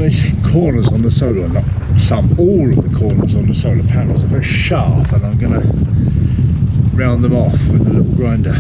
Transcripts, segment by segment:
of these corners on the solar, not some, all of the corners on the solar panels are very sharp, and I'm going to round them off with the little grinder.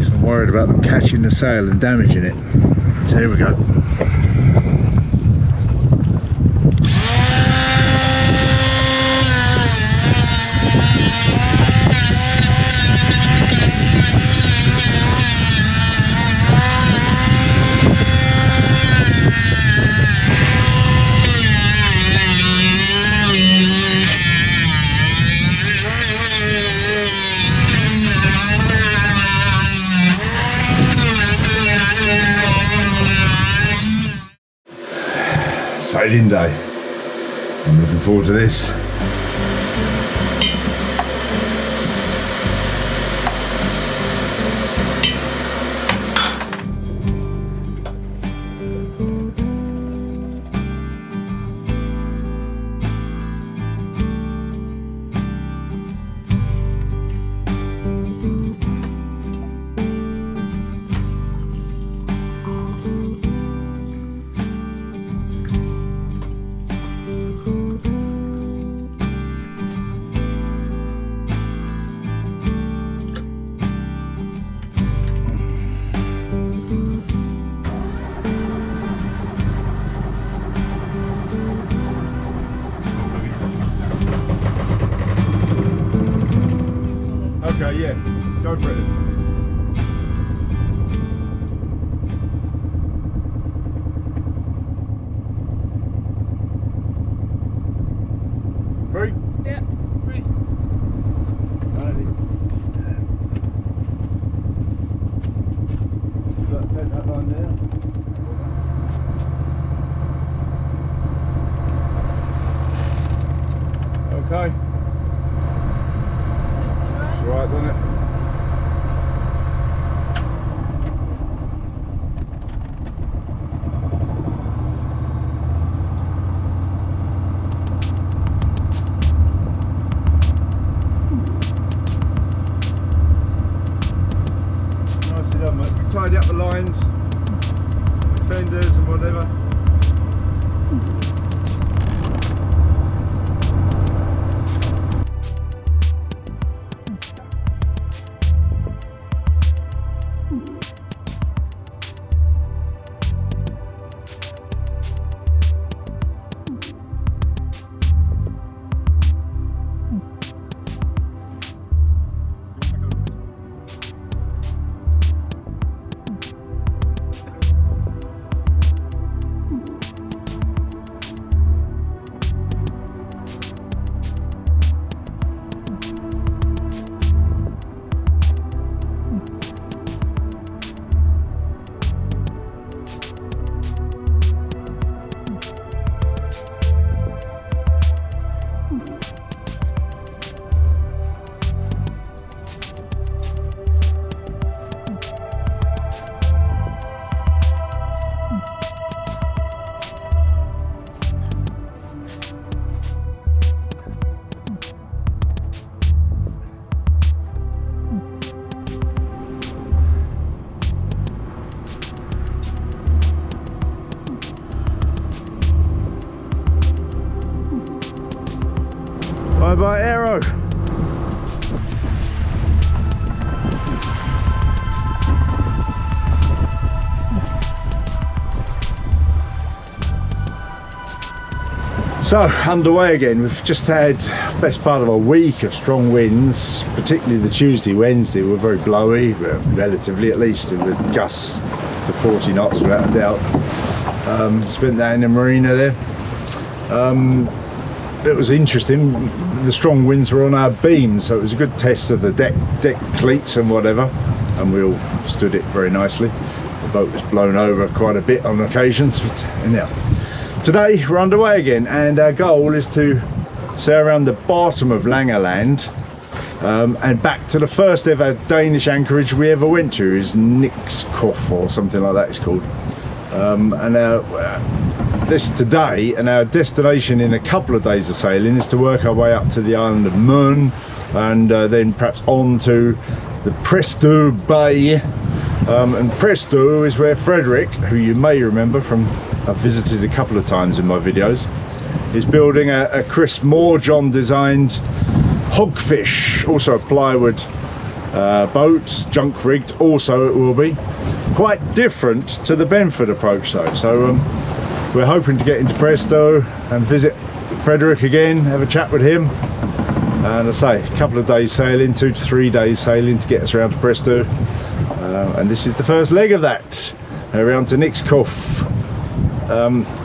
So I'm worried about them catching the sail and damaging it. So here we go. Sailing day. I'm looking forward to this. Okay, yeah, go for it. Free? Yeah, free. Take that line there. Okay. It's alright, doesn't it? Nicely done, mate. We tidy up the lines, the fenders and whatever. Bye bye Aero. So underway again. We've just had best part of a week of strong winds, particularly the Tuesday, Wednesday were very blowy, relatively at least, with gusts to 40 knots without a doubt. Spent that in the marina there. It was interesting. The strong winds were on our beams, so it was a good test of the deck cleats and whatever, and we all stood it very nicely. The boat was blown over quite a bit on occasions. Anyhow, today we're underway again, and our goal is to sail around the bottom of Langeland and back to the first ever Danish anchorage we ever went to, is Nykskov or something like that it's called. This today, and our destination in a couple of days of sailing is to work our way up to the island of Møn, and then perhaps on to the Præstø Bay. And Præstø is where Frederick, who you may remember from I've visited a couple of times in my videos, is building a Chris Moore-John designed hogfish, also a plywood boat, junk rigged also it will be. Quite different to the Benford approach though, so we're hoping to get into Presto and visit Frederick again, have a chat with him, and I say a couple of days sailing, 2 to 3 days sailing to get us around to Presto, and this is the first leg of that, around to Nykskov.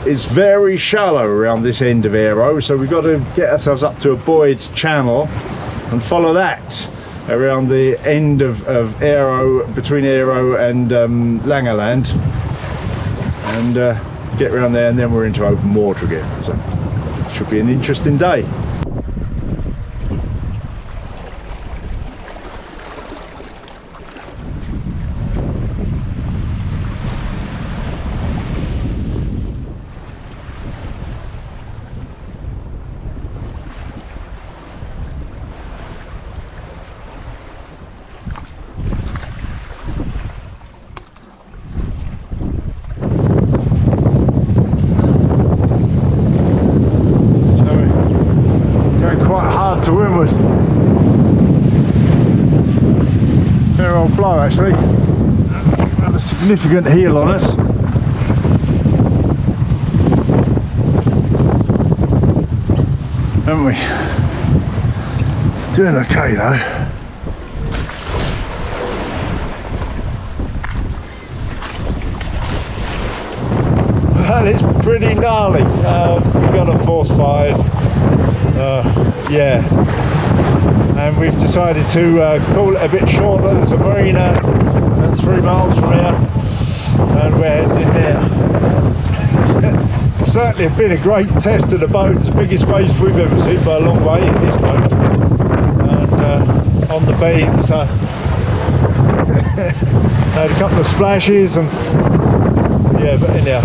It's very shallow around this end of Aero, so we've got to get ourselves up to a buoyed channel and follow that around the end of Aero, between Aero and Langeland, and get around there, and then we're into open water again, so it should be an interesting day. To windward. Fair old blow actually. Had a significant heel on us. Haven't we? Doing okay though. Well, it's pretty gnarly. We've got a force 5. Yeah, and we've decided to call it a bit shorter. There's a marina 3 miles from here, and we're heading in there. It's certainly been a great test of the boat. It's the biggest waves we've ever seen by a long way in this boat, and on the beams had a couple of splashes, and yeah, but anyhow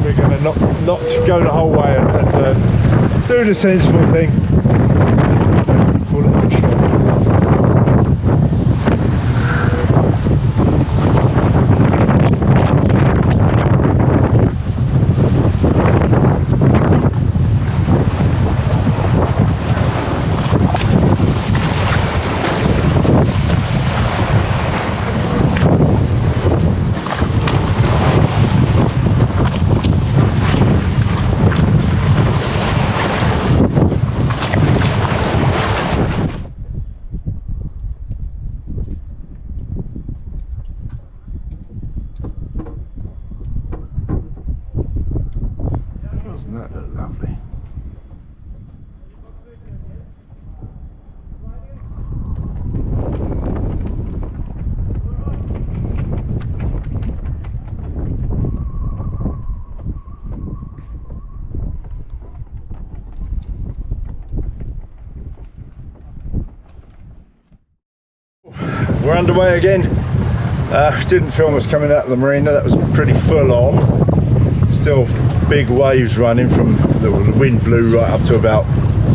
we're going to not go the whole way and do the sensible thing. Call it a shot. Doesn't that look lovely? We're underway again. Didn't film us coming out of the marina, that was pretty full on. Still big waves running from the wind blew right up to about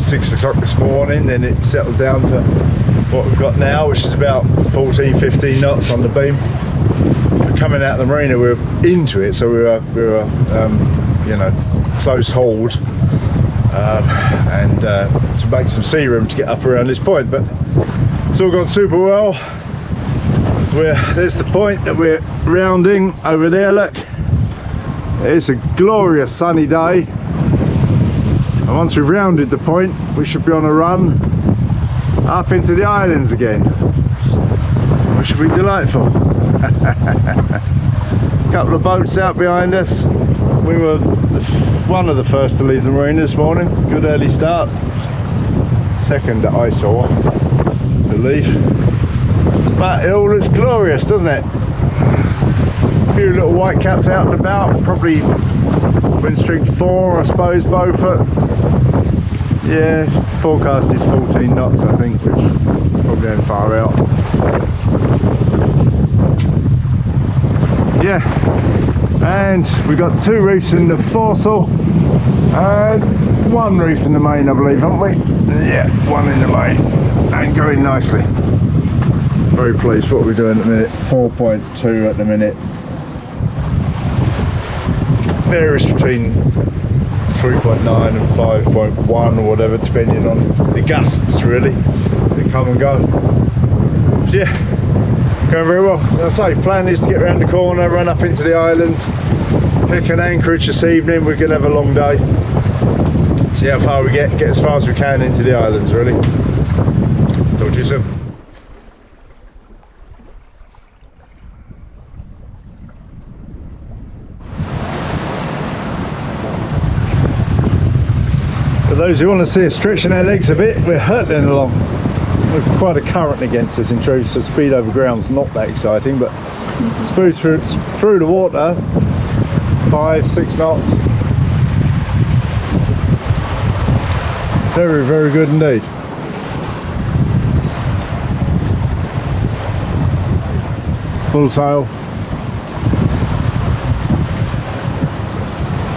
6 o'clock this morning, then it settled down to what we've got now, which is about 14-15 knots on the beam. Coming out of the marina, we were into it, so we were you know, close hauled, and to make some sea room to get up around this point, but it's all gone super well. There's the point that we're rounding over there, look. It's a glorious sunny day, and once we've rounded the point we should be on a run up into the islands again, which should be delightful. Couple of boats out behind us. We were one of the first to leave the marina this morning. Good early start. Second that I saw to leave. But it all looks glorious, doesn't it? A few little white caps out and about, probably wind strength 4 I suppose, Beaufort. Yeah, forecast is 14 knots I think, which probably ain't far out. Yeah, and we've got 2 reefs in the foresail and 1 reef in the main, I believe, haven't we? Yeah, 1 in the main, and going nicely. Very pleased. What we're doing at the minute, 4.2 at the minute. varies between 3.9 and 5.1 or whatever, depending on the gusts really. They come and go. Yeah, going very well. As I say, plan is to get around the corner, run up into the islands, pick an anchorage this evening. We're going to have a long day. See how far we get as far as we can into the islands really. Talk to you soon. For those who want to see us stretching our legs a bit, we're hurtling along. We've quite a current against us in truth, so speed over ground's not that exciting, but smooth through the water, 5-6 knots. Very, very good indeed. Full sail.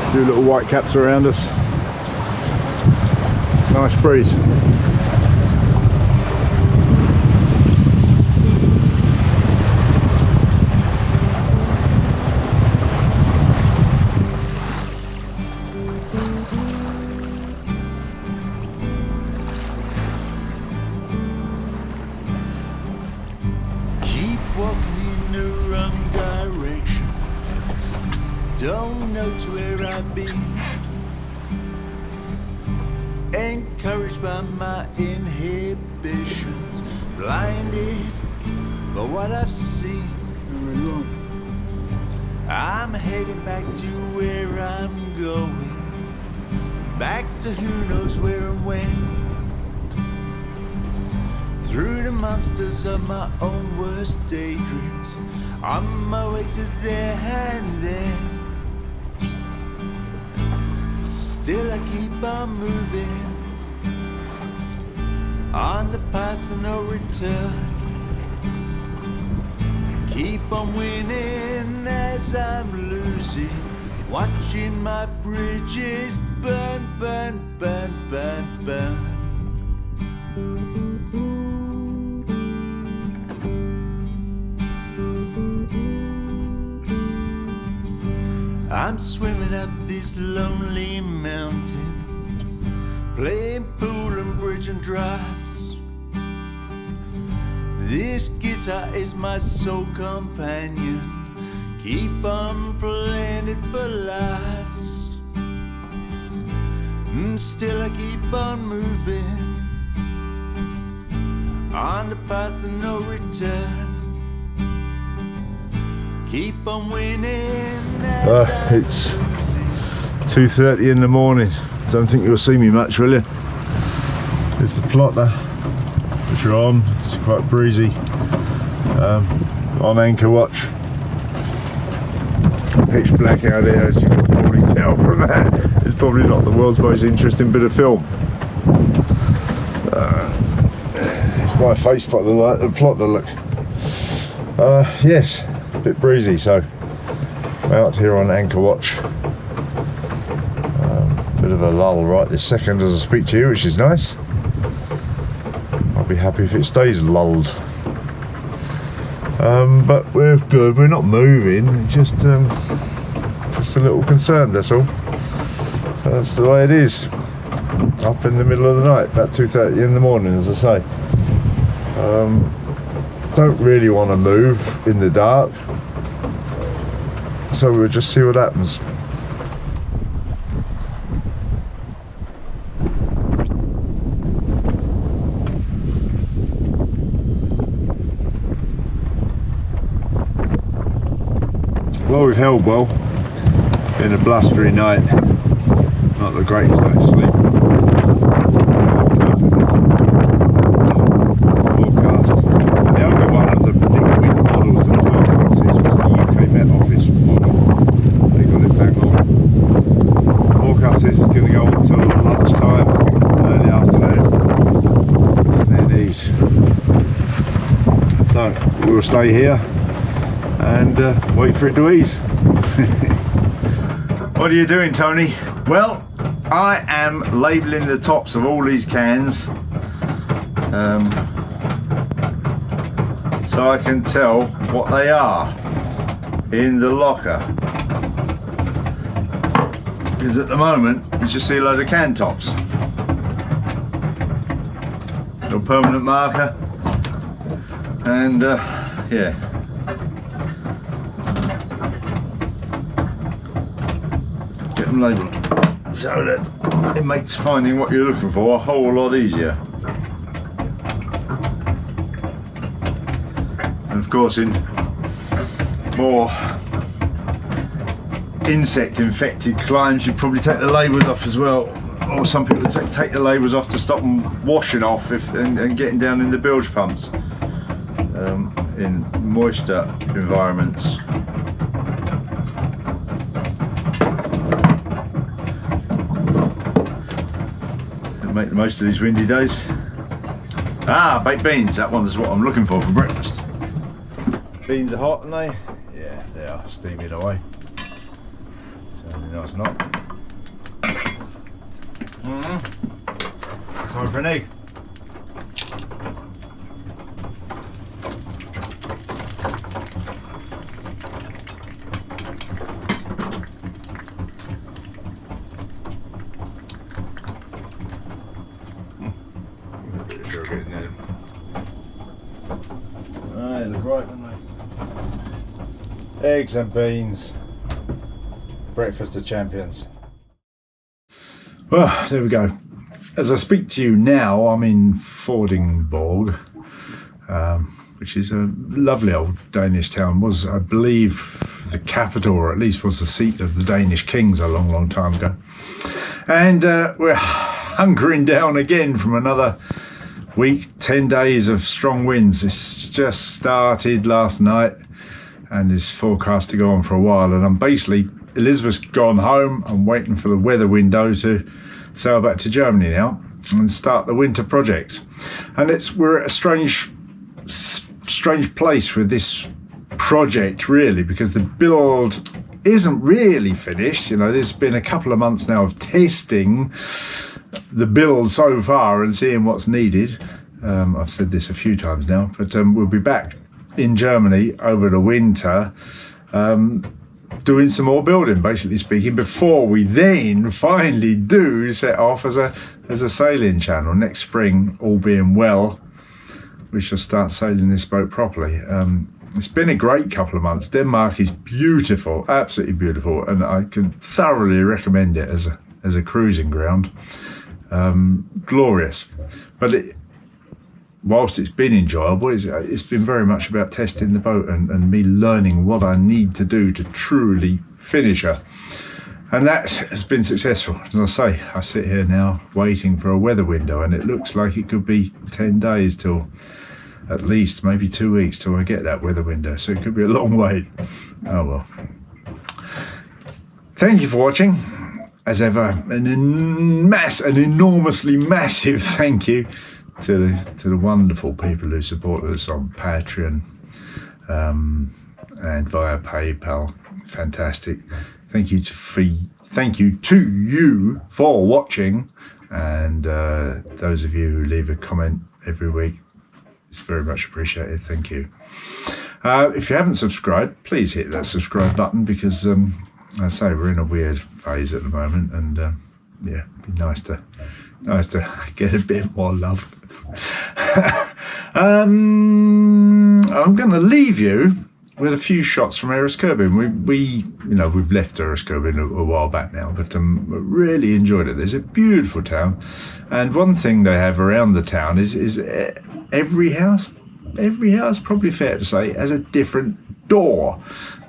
A few little white caps around us. Nice breeze. Keep walking in the wrong direction. Don't know to where I've been. Encouraged by my inhibitions, blinded by what I've seen. I'm heading back to where I'm going, back to who knows where and when. Through the monsters of my own worst daydreams, on my way to there and then. Still I keep on moving, on the path of no return. Keep on winning as I'm losing, watching my bridges burn, burn, burn, burn, burn. I'm swimming up this lonely mountain, playing pool and bridge and drafts. This guitar is my sole companion, keep on playing it for laughs. Still I keep on moving, on the path of no return. Keep on winning. It's 2:30 in the morning. Don't think you'll see me much, will you? It's the plotter which are on. It's quite breezy. On anchor watch. Pitch black out here, as you can probably tell from that. It's probably not the world's most interesting bit of film. It's my face by the light of the plotter, look. Yes. A bit breezy, so I'm out here on anchor watch. Bit of a lull right this second as I speak to you, which is nice. I'll be happy if it stays lulled. But we're good. We're not moving. Just a little concerned. That's all. So that's the way it is. Up in the middle of the night, about 2:30 in the morning, as I say. Don't really want to move in the dark, so we'll just see what happens. Well, we've held well. Been a blustery night, not the greatest night's sleep. So we'll stay here and wait for it to ease. What are you doing, Tony? Well, I am labelling the tops of all these cans so I can tell what they are in the locker. because at the moment we just see a load of can tops. Little permanent marker, and yeah. Get them labelled so that it makes finding what you're looking for a whole lot easier. And of course, in more insect infected climes, you probably take the labels off as well, or some people take the labels off to stop them washing off and getting down in the bilge pumps in moisture environments. And make the most of these windy days. Ah, baked beans, that one's what I'm looking for breakfast. Beans are hot, aren't they? Yeah, they are, steaming away. Sounding nice and hot. Time for an egg. They look right, don't they? Eggs and beans. Breakfast of champions. Well, there we go. As I speak to you now, I'm in Fordingborg, which is a lovely old Danish town. Was, I believe, the capital, or at least was the seat of the Danish kings a long, long time ago. And we're hunkering down again from another week, 10 days of strong winds. This just started last night and is forecast to go on for a while. And I'm basically, Elizabeth's gone home. I'm waiting for the weather window to sail back to Germany now and start the winter projects. And we're at a strange place with this project, really, because the build isn't really finished. You know, there's been a couple of months now of testing the build so far and seeing what's needed. I've said this a few times now, but we'll be back in Germany over the winter doing some more building, basically speaking, before we then finally do set off as a sailing channel. Next spring, all being well, we shall start sailing this boat properly. It's been a great couple of months. Denmark is beautiful, absolutely beautiful, and I can thoroughly recommend it as a cruising ground. Glorious. But whilst it's been enjoyable, it's been very much about testing the boat and me learning what I need to do to truly finish her. And that has been successful. As I say, I sit here now waiting for a weather window, and it looks like it could be 10 days till, at least maybe 2 weeks till I get that weather window. So it could be a long wait. Oh well. Thank you for watching. As ever, an enormously massive thank you to the wonderful people who support us on Patreon and via PayPal. Fantastic. Thank you to you for watching, and those of you who leave a comment every week. It's very much appreciated. Thank you. If you haven't subscribed, please hit that subscribe button, because I say we're in a weird phase at the moment, and yeah, it'd be nice to get a bit more love. I'm going to leave you with a few shots from Ærøskøbing. We've left Ærøskøbing a while back now, but really enjoyed it. There's a beautiful town, and one thing they have around the town is every house, probably fair to say, has a different door.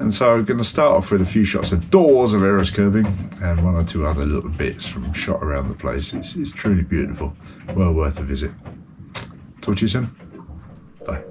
And so I'm going to start off with a few shots of doors of Ærøskøbing and one or two other little bits from shot around the place. It's truly beautiful. Well worth a visit. Talk to you soon. Bye.